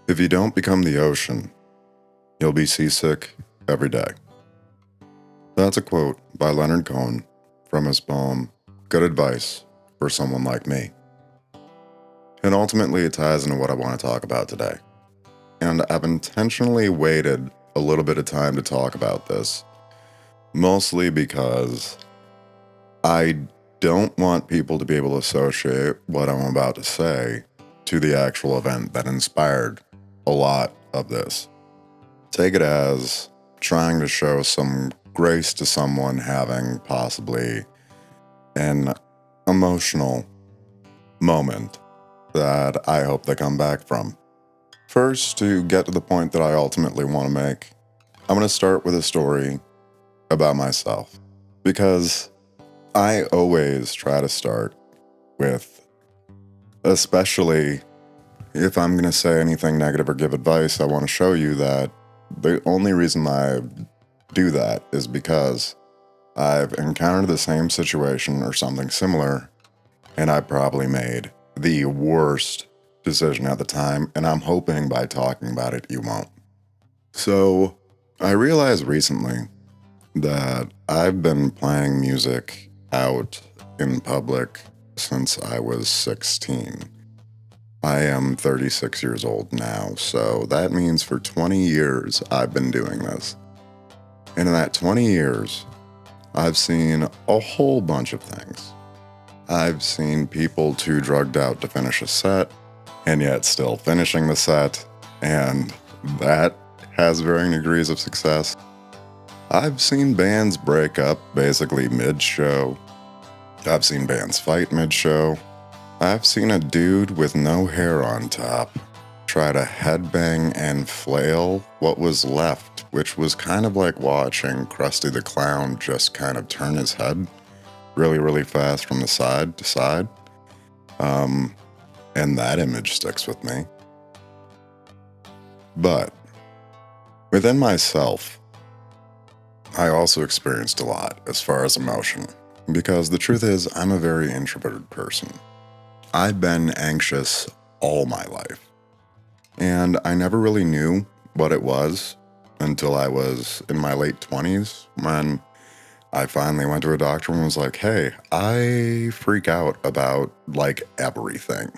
If you don't become the ocean, you'll be seasick every day. That's a quote by Leonard Cohen from his poem, Good Advice for Someone Like Me. And ultimately, it ties into what I want to talk about today. And I've intentionally waited a little bit of time to talk about this, mostly because I don't want people to be able to associate what I'm about to say to the actual event that inspired a lot of this. Take it as trying to show some grace to someone having possibly an emotional moment that I hope they come back from. First, to get to the point that I ultimately want to make, I'm going to start with a story about myself, because I always try to start with, especially if I'm going to say anything negative or give advice, I want to show you that the only reason I do that is because I've encountered the same situation or something similar, and I probably made the worst decision at the time, and I'm hoping by talking about it, you won't. So, I realized recently that I've been playing music out in public since I was 16. I am 36 years old now, so that means for 20 years I've been doing this. And in that 20 years, I've seen a whole bunch of things. I've seen people too drugged out to finish a set, and yet still finishing the set, and that has varying degrees of success. I've seen bands break up basically mid-show. I've seen bands fight mid-show. I've seen a dude with no hair on top try to headbang and flail what was left, which was kind of like watching Krusty the Clown just kind of turn his head really, really fast from the side to side. And that image sticks with me. But within myself, I also experienced a lot as far as emotion, because the truth is, I'm a very introverted person. I've been anxious all my life, and I never really knew what it was until I was in my late 20s, when I finally went to a doctor and was like, hey, I freak out about like everything.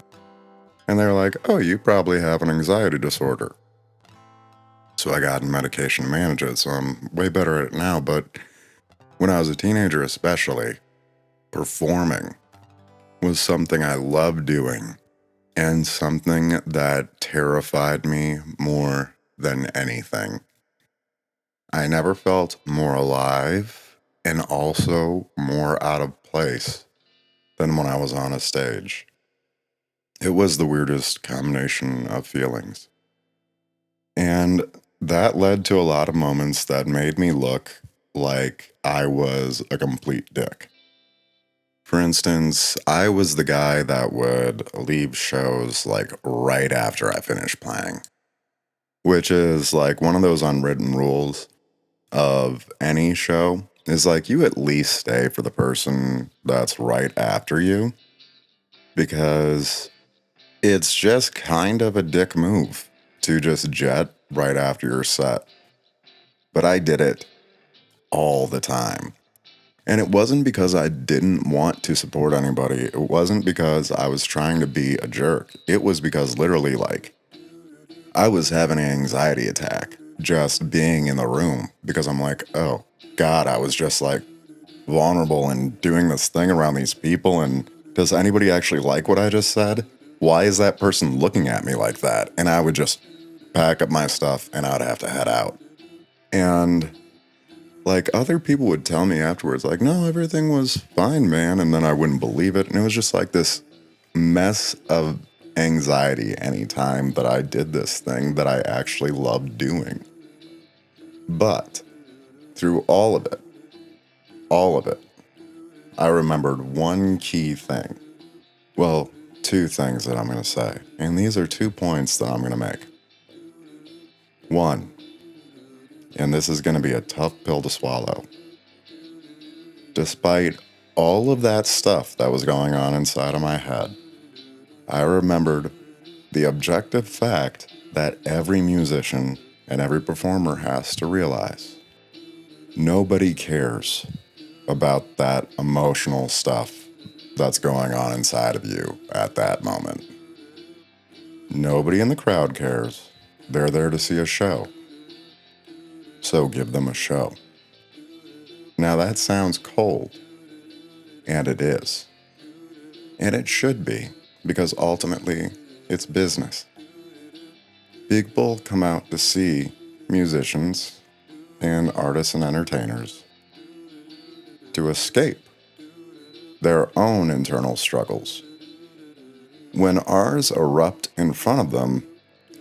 And they're like, oh, you probably have an anxiety disorder. So I got medication to manage it, so I'm way better at it now. But when I was a teenager especially, performing was something I loved doing, and something that terrified me more than anything. I never felt more alive and also more out of place than when I was on a stage. It was the weirdest combination of feelings. And that led to a lot of moments that made me look like I was a complete dick. For instance, I was the guy that would leave shows like right after I finished playing, which is like one of those unwritten rules of any show, is like you at least stay for the person that's right after you, because it's just kind of a dick move to just jet right after your set. But I did it all the time. And it wasn't because I didn't want to support anybody. It wasn't because I was trying to be a jerk. It was because literally, like, I was having an anxiety attack just being in the room, because I'm like, oh God, I was just like vulnerable and doing this thing around these people. And does anybody actually like what I just said? Why is that person looking at me like that? And I would just pack up my stuff and I'd have to head out. And like other people would tell me afterwards, like, no, everything was fine, man. And then I wouldn't believe it. And it was just like this mess of anxiety anytime that I did this thing that I actually loved doing. But through all of it, I remembered one key thing. Well, two things that I'm going to say. And these are 2 points that I'm going to make. One, and this is going to be a tough pill to swallow. Despite all of that stuff that was going on inside of my head, I remembered the objective fact that every musician and every performer has to realize. Nobody cares about that emotional stuff that's going on inside of you at that moment. Nobody in the crowd cares. They're there to see a show. So give them a show. Now that sounds cold, and it is. And it should be, because ultimately it's business. People come out to see musicians and artists and entertainers to escape their own internal struggles. When ours erupt in front of them,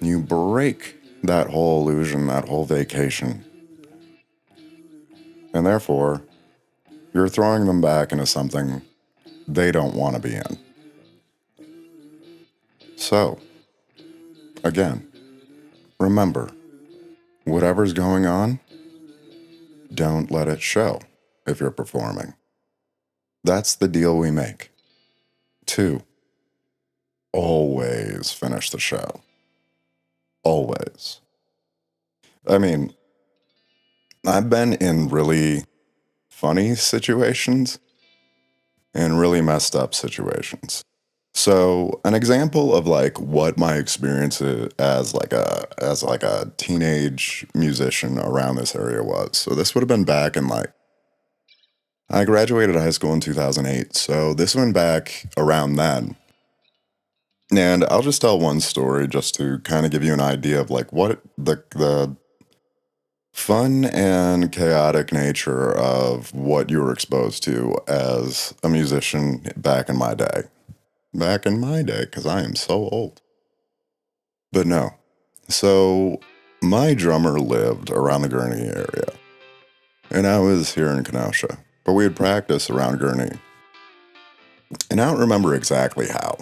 you break that whole illusion, that whole vacation. And therefore, you're throwing them back into something they don't want to be in. So, again, remember, whatever's going on, don't let it show if you're performing. That's the deal we make. 2, always finish the show. Always. I mean, I've been in really funny situations and really messed up situations. So, an example of like what my experience as like a teenage musician around this area was. So this would have been back in like I graduated high school in 2008. So this went back around then. And I'll just tell one story just to kind of give you an idea of like what the fun and chaotic nature of what you were exposed to as a musician back in my day. Back in my day, because I am so old. But no. So my drummer lived around the Gurnee area, and I was here in Kenosha, but we had practiced around Gurnee. And I don't remember exactly how,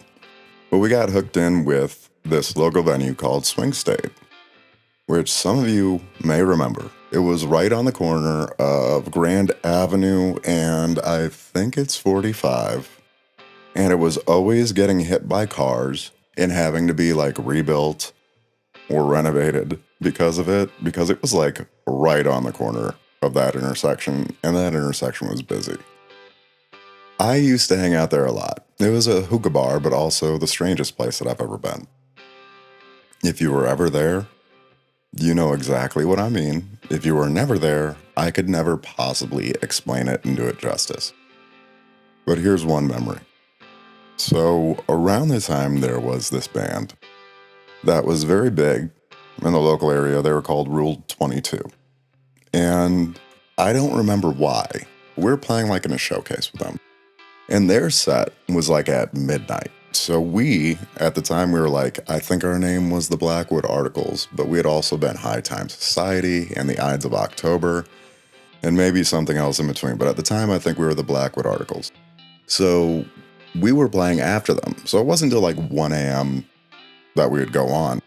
but we got hooked in with this local venue called Swing State, which some of you may remember. It was right on the corner of Grand Avenue and I think it's 45. And it was always getting hit by cars and having to be like rebuilt or renovated because of it, because it was like right on the corner of that intersection, and that intersection was busy. I used to hang out there a lot. It was a hookah bar, but also the strangest place that I've ever been. If you were ever there, you know exactly what I mean. If you were never there, I could never possibly explain it and do it justice. But here's one memory. So around the time there was this band that was very big in the local area. They were called Rule 22. And I don't remember why. We were playing like in a showcase with them. And their set was like at midnight. So we, at the time, we were like, I think our name was the Blackwood Articles, but we had also been High Time Society and the Ides of October and maybe something else in between. But at the time, I think we were the Blackwood Articles. So we were playing after them. So it wasn't until like 1 a.m. that we would go on.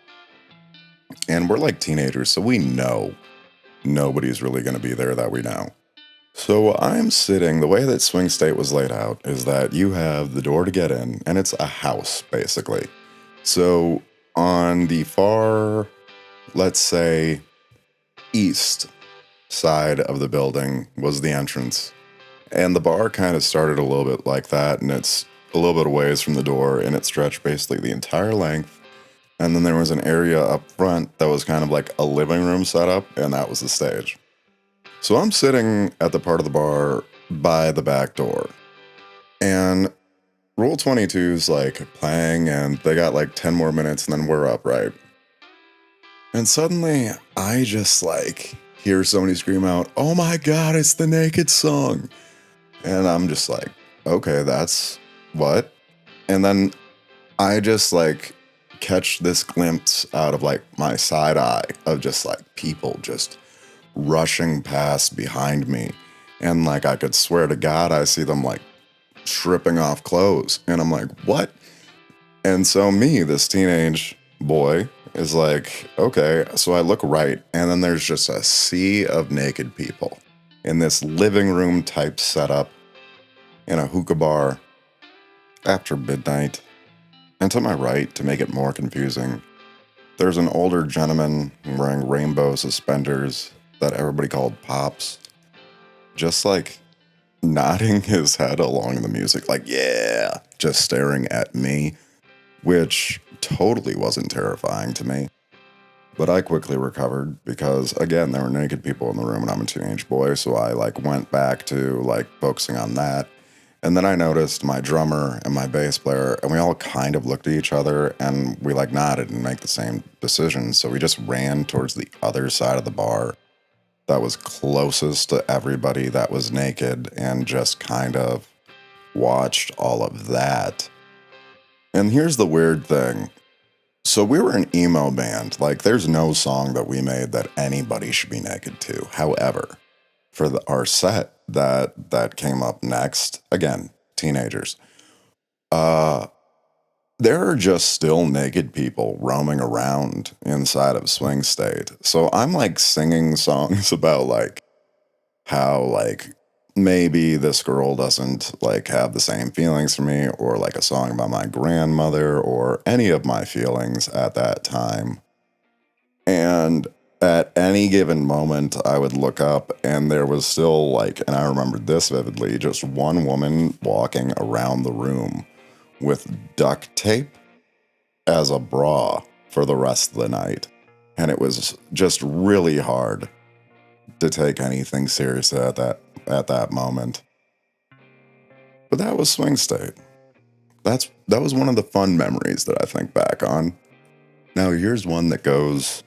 And we're like teenagers, so we know nobody's really going to be there that we know. So I'm sitting, the way that Swing State was laid out is that you have the door to get in, and it's a house, basically. So on the far, let's say, east side of the building was the entrance. And the bar kind of started a little bit like that, and it's a little bit of ways from the door, and it stretched basically the entire length. And then there was an area up front that was kind of like a living room setup, and that was the stage. So I'm sitting at the part of the bar by the back door, and Rule 22's like playing, and they got like 10 more minutes, and then we're up, right? And suddenly I just like hear somebody scream out, "Oh my God, it's the Naked Song." And I'm just like, okay, that's what? And then I just like catch this glimpse out of like my side eye of just like people just rushing past behind me. And like I could swear to God, I see them like stripping off clothes. And I'm like, what? And so me, this teenage boy, is like, okay. So I look right, and then there's just a sea of naked people in this living room type setup in a hookah bar after midnight. And to my right, to make it more confusing, there's an older gentleman wearing rainbow suspenders that everybody called Pops, just like nodding his head along the music, like, yeah, just staring at me, which totally wasn't terrifying to me. But I quickly recovered because, again, there were naked people in the room and I'm a teenage boy, so I went back to focusing on that. And then I noticed my drummer and my bass player, and we all kind of looked at each other and we nodded and make the same decision. So we just ran towards the other side of the bar that was closest to everybody that was naked and just kind of watched all of that. And here's the weird thing. So we were an emo band. There's no song that we made that anybody should be naked to. However, for our set that came up next, again, teenagers, there are just still naked people roaming around inside of Swing State. So I'm singing songs about how maybe this girl doesn't have the same feelings for me, or a song about my grandmother, or any of my feelings at that time. And at any given moment, I would look up and there was still and I remembered this vividly, just one woman walking around the room with duct tape as a bra for the rest of the night. And it was just really hard to take anything serious at that moment. But that was Swing State. That was one of the fun memories that I think back on. Now here's one that goes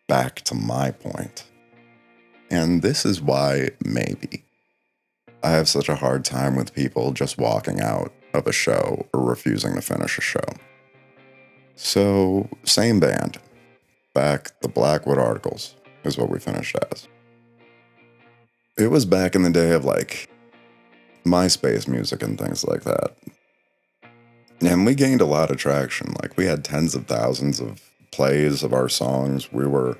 back to my point. And this is why maybe I have such a hard time with people just walking out of a show or refusing to finish a show. So, same band. Back the Blackwood Articles is what we finished as. It was back in the day of MySpace music and things like that. And we gained a lot of traction. We had tens of thousands of plays of our songs. We were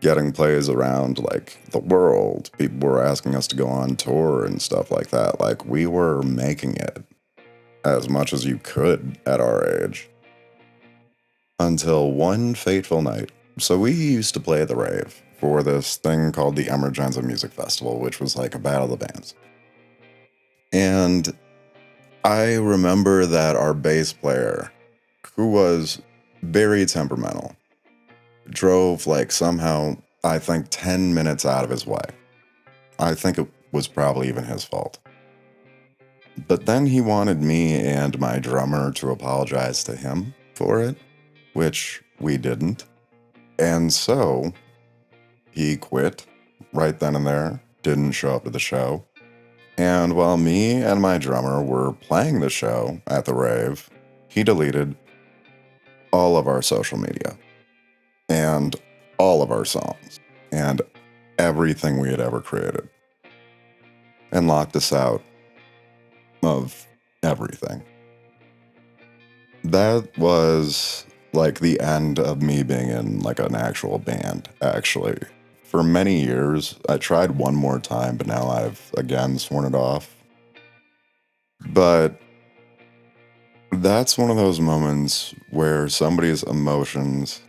getting plays around the world. People were asking us to go on tour and stuff like that. We were making it as much as you could at our age. Until one fateful night. So we used to play at the Rave for this thing called the Emergenza Music Festival, which was a battle of the bands. And I remember that our bass player, who was very temperamental, drove somehow, I think, 10 minutes out of his way. I think it was probably even his fault. But then he wanted me and my drummer to apologize to him for it, which we didn't. And so he quit right then and there, didn't show up to the show. And while me and my drummer were playing the show at the Rave, he deleted all of our social media and all of our songs and everything we had ever created, and locked us out of everything. That was the end of me being in an actual band, actually. For many years, I tried one more time, but now I've again sworn it off. But that's one of those moments where somebody's emotions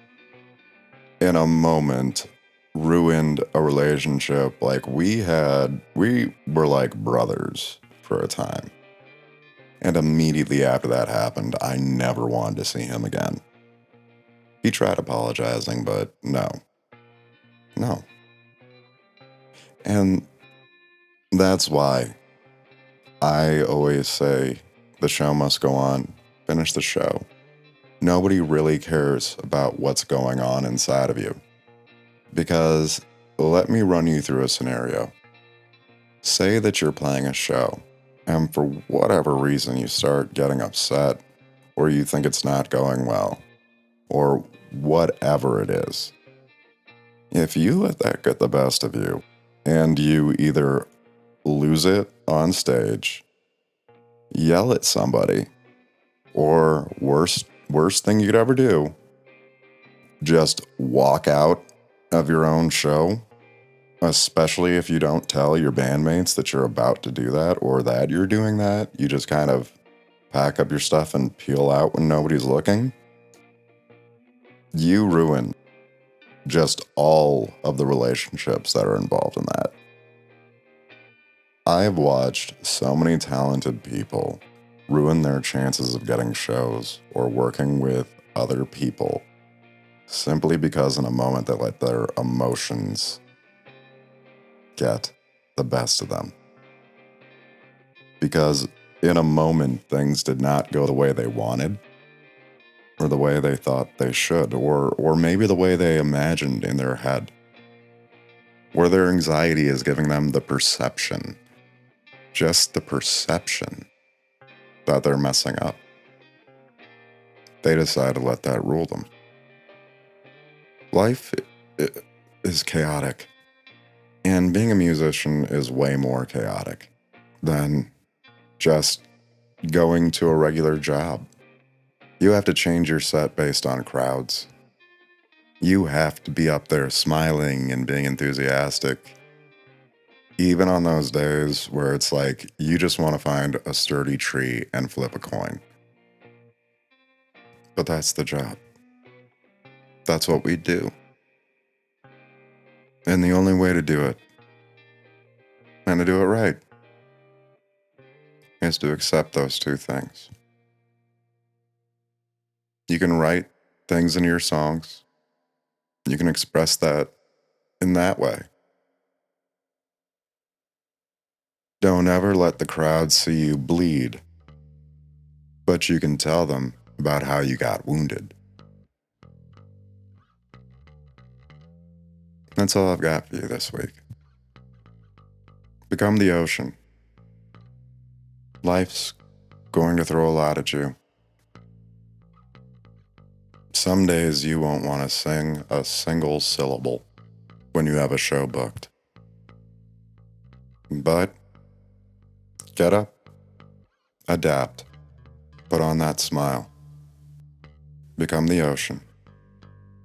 in a moment ruined a relationship. We were brothers for a time. And immediately after that happened, I never wanted to see him again. He tried apologizing, but no. And that's why I always say the show must go on. Finish the show. Nobody really cares about what's going on inside of you. Because let me run you through a scenario. Say that you're playing a show, and for whatever reason you start getting upset, or you think it's not going well, or whatever it is. If you let that get the best of you, and you either lose it on stage, yell at somebody, or worst thing you could ever do, just walk out of your own show, especially if you don't tell your bandmates that you're about to do that or that you're doing that. You just kind of pack up your stuff and peel out when nobody's looking, you ruin just all of the relationships that are involved in that. I've watched so many talented people ruin their chances of getting shows or working with other people simply because in a moment they let their emotions get the best of them. Because in a moment, things did not go the way they wanted, or the way they thought they should, or maybe the way they imagined in their head, where their anxiety is giving them the perception, just the perception, that they're messing up. They decide to let that rule them. Life is chaotic, and being a musician is way more chaotic than just going to a regular job. You have to change your set based on crowds. You have to be up there smiling and being enthusiastic, even on those days where it's like you just want to find a sturdy tree and flip a coin. But that's the job. That's what we do. And the only way to do it, and to do it right, is to accept those two things. You can write things in your songs. You can express that in that way. Don't ever let the crowd see you bleed, but you can tell them about how you got wounded. That's all I've got for you this week. Become the ocean. Life's going to throw a lot at you. Some days you won't want to sing a single syllable when you have a show booked. But get up, adapt, put on that smile. Become the ocean.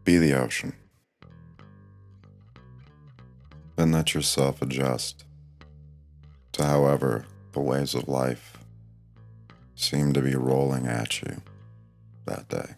Be the ocean. And let yourself adjust to however the waves of life seem to be rolling at you that day.